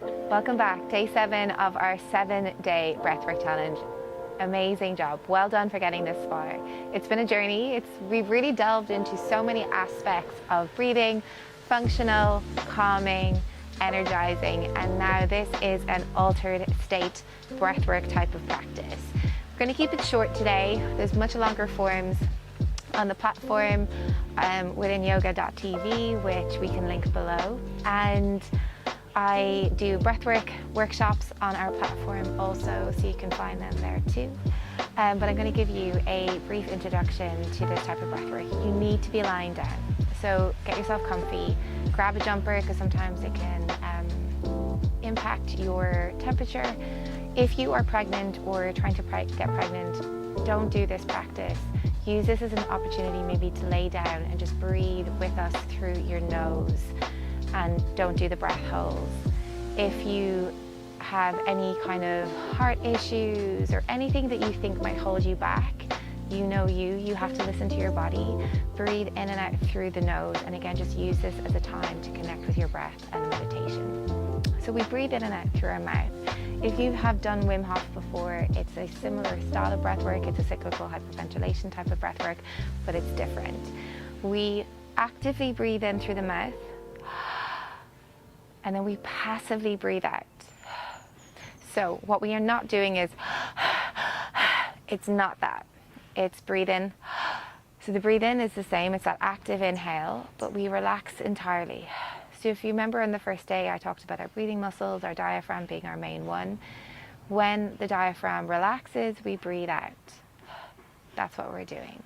Welcome back. Day 7 of our 7-day breathwork challenge. Amazing job. Well done for getting this far. It's been a journey. We've really delved into so many aspects of breathing, functional, calming, energizing, and now this is an altered state breathwork type of practice. We're going to keep it short today. There's much longer forms on the platform within yoga.tv, which we can link below. And I do breathwork workshops on our platform also, so you can find them there too. But I'm going to give you a brief introduction to this type of breathwork. You need to be lying down. So get yourself comfy, grab a jumper because sometimes it can impact your temperature. If you are pregnant or trying to get pregnant, don't do this practice. Use this as an opportunity maybe to lay down and just breathe with us through your nose. And don't do the breath holds. If you have any kind of heart issues or anything that you think might hold you back, you have to listen to your body. Breathe in and out through the nose, and again, just use this as a time to connect with your breath and meditation. So we breathe in and out through our mouth. If you have done Wim Hof before, it's a similar style of breath work. It's a cyclical hyperventilation type of breath work, but it's different. We actively breathe in through the mouth, and then we passively breathe out. So what we are not doing is, it's not that. It's breathe in. So the breathe in is the same, it's that active inhale, but we relax entirely. So if you remember on the first day, I talked about our breathing muscles, our diaphragm being our main one. When the diaphragm relaxes, we breathe out. That's what we're doing.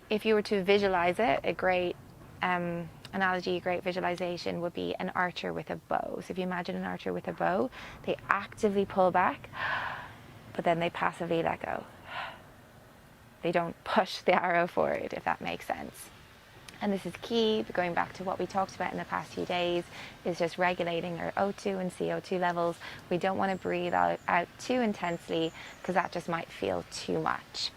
If you were to visualize it, a great analogy, a great visualization would be an archer with a bow. So if you imagine an archer with a bow, they actively pull back, but then they passively let go. They don't push the arrow forward, if that makes sense. And this is key, but going back to what we talked about in the past few days, is just regulating our O2 and CO2 levels. We don't want to breathe out too intensely because that just might feel too much.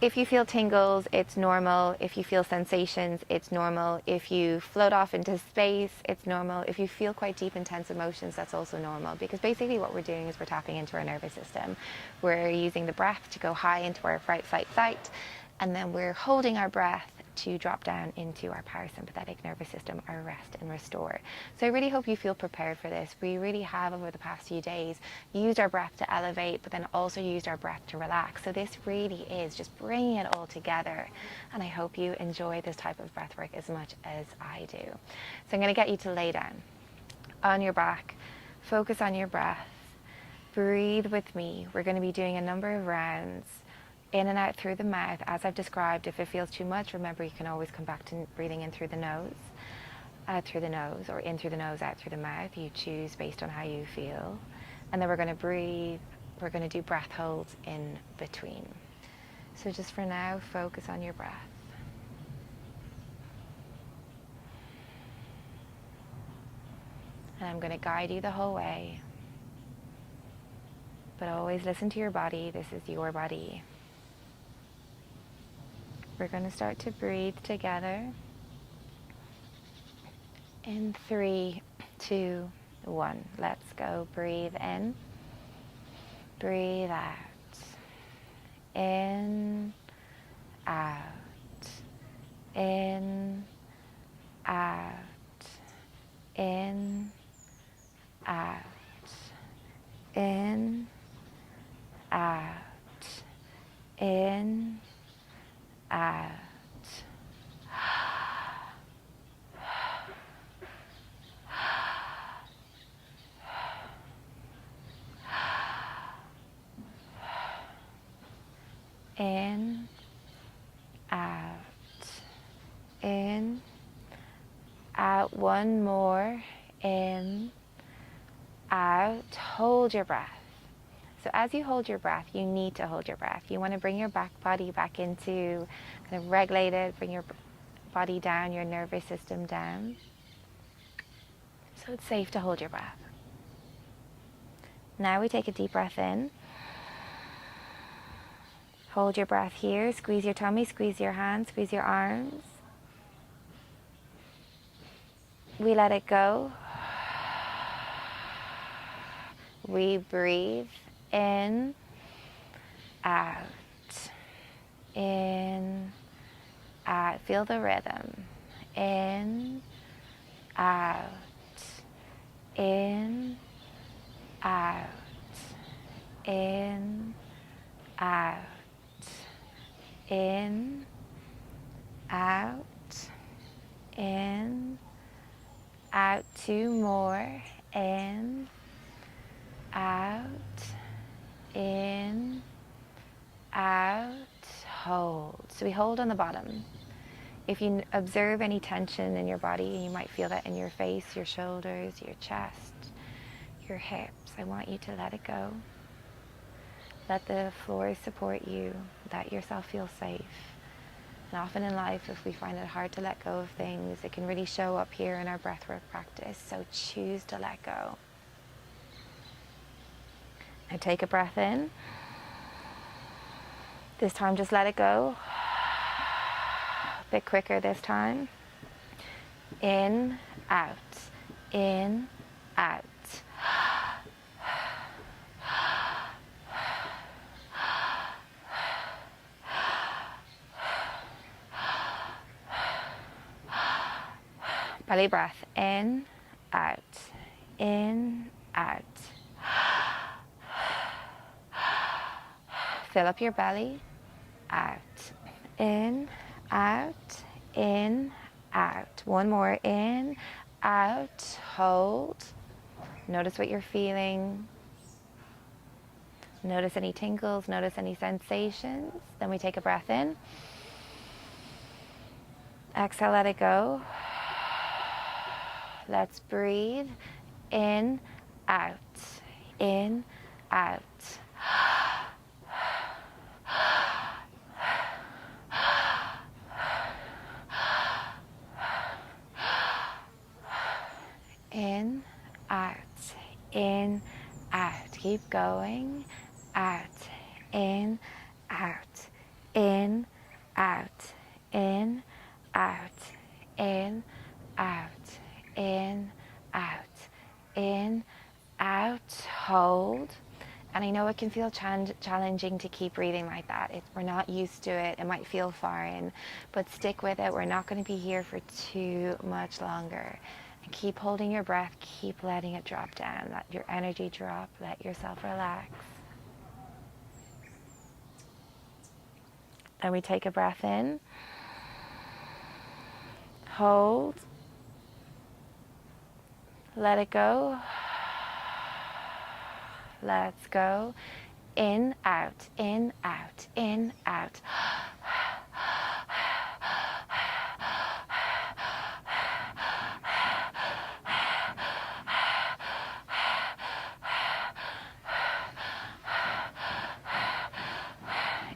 If you feel tingles, it's normal. If you feel sensations, it's normal. If you float off into space, it's normal. If you feel quite deep, intense emotions, that's also normal. Because basically what we're doing is we're tapping into our nervous system. We're using the breath to go high into our fight, flight, and then we're holding our breath to drop down into our parasympathetic nervous system, our rest and restore. So I really hope you feel prepared for this. We really have, over the past few days, used our breath to elevate, but then also used our breath to relax. So this really is just bringing it all together. And I hope you enjoy this type of breath work as much as I do. So I'm going to get you to lay down on your back, focus on your breath, breathe with me. We're going to be doing a number of rounds, in and out through the mouth, as I've described. If it feels too much, remember you can always come back to breathing in through the nose, out through the nose, or in through the nose, out through the mouth. You choose based on how you feel. And then we're going to breathe. We're going to do breath holds in between. So just for now, focus on your breath. And I'm going to guide you the whole way. But always listen to your body. This is your body. We're going to start to breathe together in 3, 2, 1. Let's go. Breathe in. Breathe out. In, out. In, out. In, out. In, out. In, out. In, out. In, out. One more. In, out. Hold your breath. So as you hold your breath, you need to hold your breath. You want to bring your back body back into, kind of regulate it, bring your body down, your nervous system down. So it's safe to hold your breath. Now we take a deep breath in. Hold your breath here. Squeeze your tummy, squeeze your hands, squeeze your arms. We let it go. We breathe in, out, in, out. Feel the rhythm. In, out, in, out, in, out, in, out, in, out. Two more. In, out, in, out. Hold. So we hold on the bottom. If you observe any tension in your body, you might feel that in your face, your shoulders, your chest, your hips. I want you to let it go. Let the floor support you. Let yourself feel safe. And often in life, if we find it hard to let go of things, it can really show up here in our breathwork practice. So choose to let go. Now take a breath in. This time just let it go. A bit quicker this time. In, out, in, out. Belly breath, in, out, in, out. Fill up your belly, out, in, out, in, out. One more, in, out, hold. Notice what you're feeling. Notice any tingles, notice any sensations. Then we take a breath in. Exhale, let it go. Let's breathe. In, out, in, out. In, out, in, out. Keep going. Out, in, out, in, out, in, out, in, out, in, out, in, out. Hold. And I know it can feel challenging to keep breathing like that. We're not used to it. It might feel foreign, but stick with it. We're not going to be here for too much longer. And keep holding your breath. Keep letting it drop down. Let your energy drop. Let yourself relax. Then we take a breath in. Hold. Let it go. Let's go. In, out, in, out, in, out.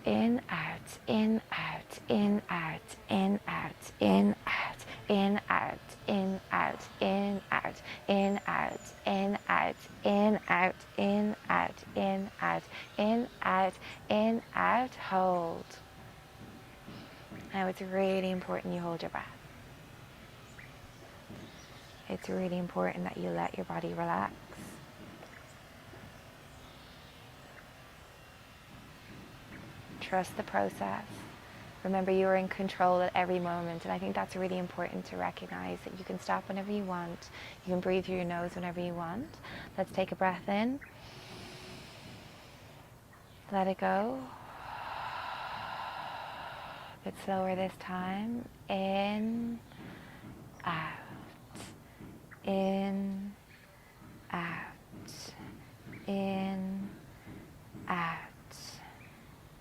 In, out, in, out, in, out, in, out, in, out, in, out, in, out, in, out, in, out, in, out, in, out, in, out, in, out, in, out, in, out. Hold. Now it's really important you hold your breath. It's really important that you let your body relax. Trust the process. Remember, you are in control at every moment, and I think that's really important to recognize, that you can stop whenever you want. You can breathe through your nose whenever you want. Let's take a breath in. Let it go. A bit slower this time. In, out, in, out, in, out,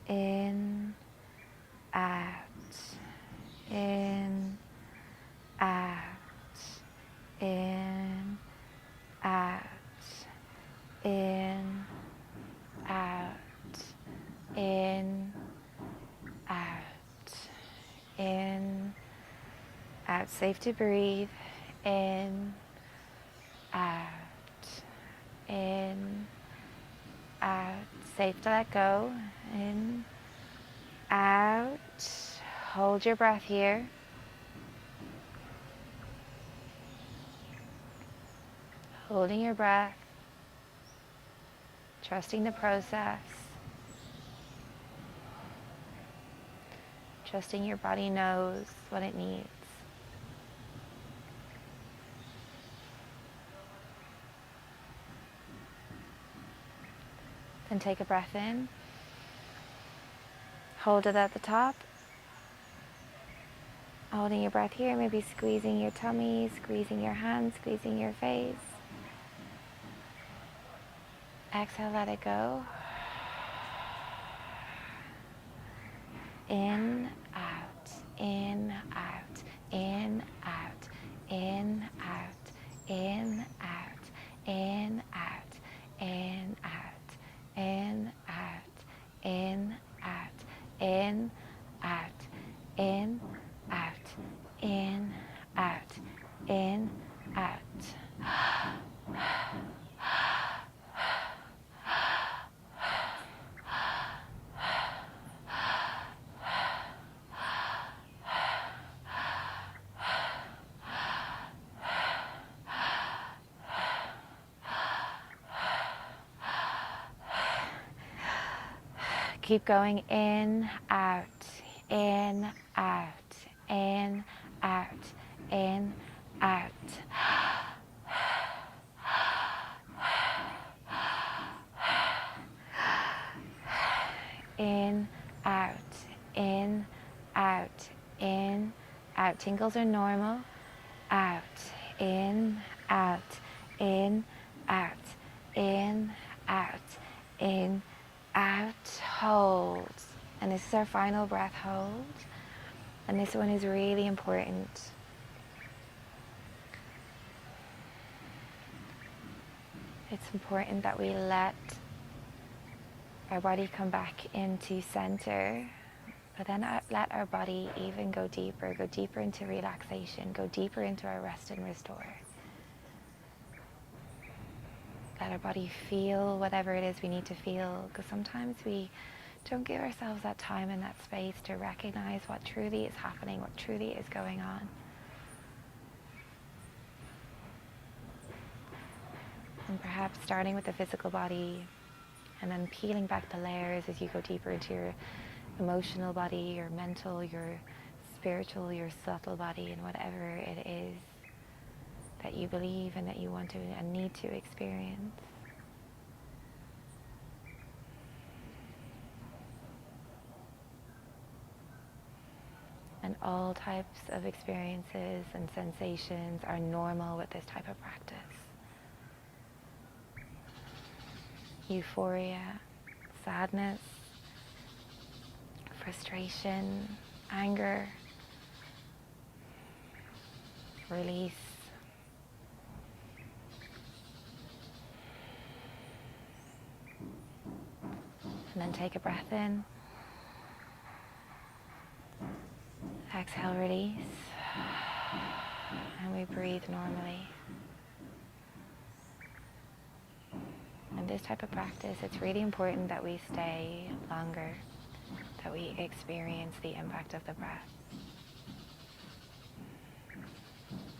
in, out, in, out, in, out, in, out, in, out, in, out. Safe to breathe. In, out, in, out. Safe to let go. In, out. Hold your breath here. Holding your breath. trusting the process, trusting your body knows what it needs. Then take a breath in, hold it at the top, holding your breath here, maybe squeezing your tummy, squeezing your hands, squeezing your face. Exhale, let it go. In, out, in, out, in, out, in, out, in, out, in, out, in, out, in, out, in, out, in, out, in, out, in, out, in, out. Keep going in, out, in, out, in, out, in, out. In, out, in, out, in, out. Tingles are normal. Out, in, out, in, out, in, out, in, out. Hold. And this is our final breath, hold. And this one is really important. It's important that we let our body come back into center, but then let our body even go deeper into relaxation, go deeper into our rest and restore. Let our body feel whatever it is we need to feel, because sometimes we don't give ourselves that time and that space to recognize what truly is happening, what truly is going on. And perhaps starting with the physical body and then peeling back the layers as you go deeper into your emotional body, your mental, your spiritual, your subtle body, and whatever it is that you believe and that you want to and need to experience. And all types of experiences and sensations are normal with this type of practice. Euphoria, sadness, frustration, anger, release. And then take a breath in. Exhale, release. And we breathe normally. In this type of practice, it's really important that we stay longer, that we experience the impact of the breath.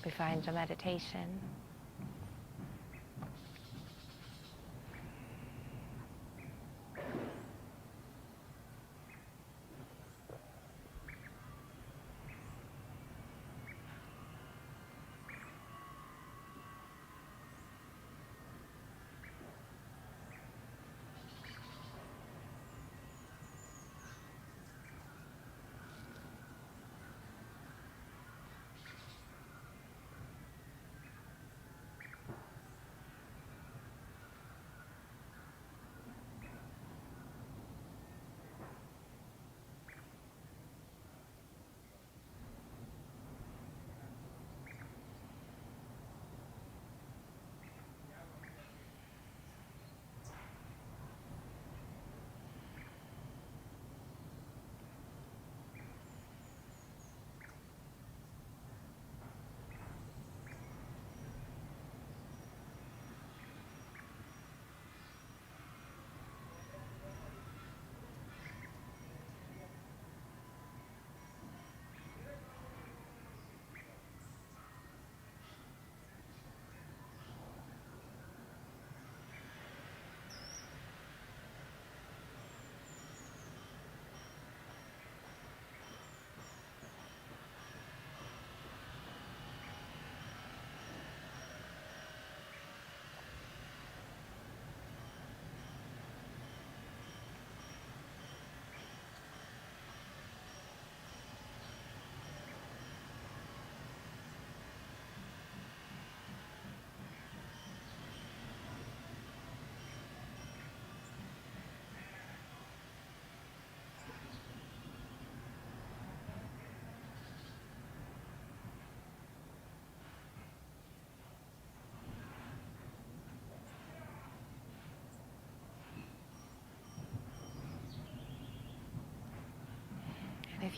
We find a meditation.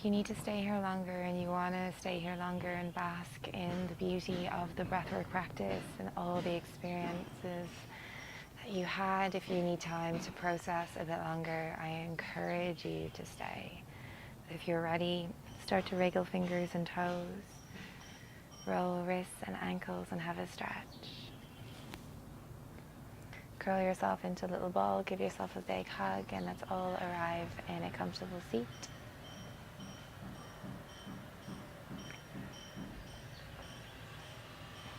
if you need to stay here longer and you want to stay here longer and bask in the beauty of the breathwork practice and all the experiences that you had, if you need time to process a bit longer, I encourage you to stay. If you're ready, start to wriggle fingers and toes, roll wrists and ankles and have a stretch. Curl yourself into a little ball, give yourself a big hug, and let's all arrive in a comfortable seat.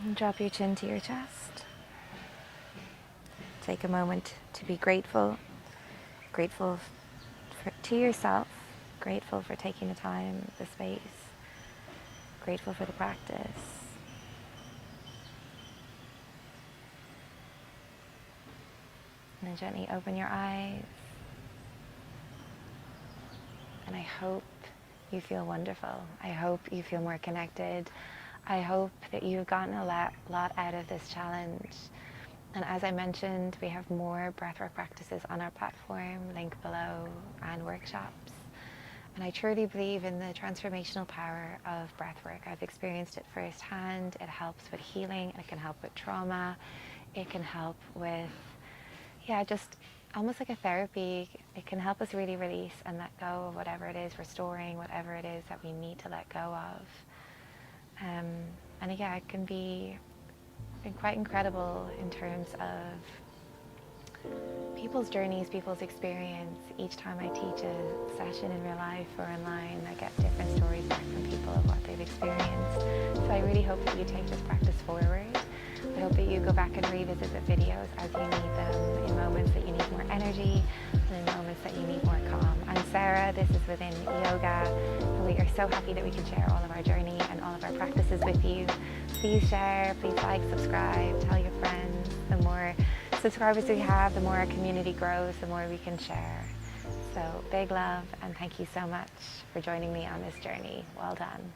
And drop your chin to your chest. Take a moment to be grateful to yourself, grateful for taking the time, the space, grateful for the practice. And then gently open your eyes. And I hope you feel wonderful. I hope you feel more connected. I hope that you've gotten a lot out of this challenge. And as I mentioned, we have more breathwork practices on our platform, link below, and workshops. And I truly believe in the transformational power of breathwork. I've experienced it firsthand. It helps with healing. It can help with trauma. It can help with just almost like a therapy. It can help us really release and let go of whatever it is, restoring whatever it is that we need to let go of. And it can be quite incredible in terms of people's journeys, people's experience. Each time I teach a session in real life or online, I get different stories back from people of what they've experienced. So I really hope that you take this practice forward. I hope that you go back and revisit the videos as you need them, in moments that you need more energy and in moments that you need more calm. I'm Sarah, this is Within Yoga, and we are so happy that we can share all of our journey and all of our practices with you. Please share, please like, subscribe, tell your friends. The more subscribers we have, the more our community grows, the more we can share. So big love, and thank you so much for joining me on this journey. Well done.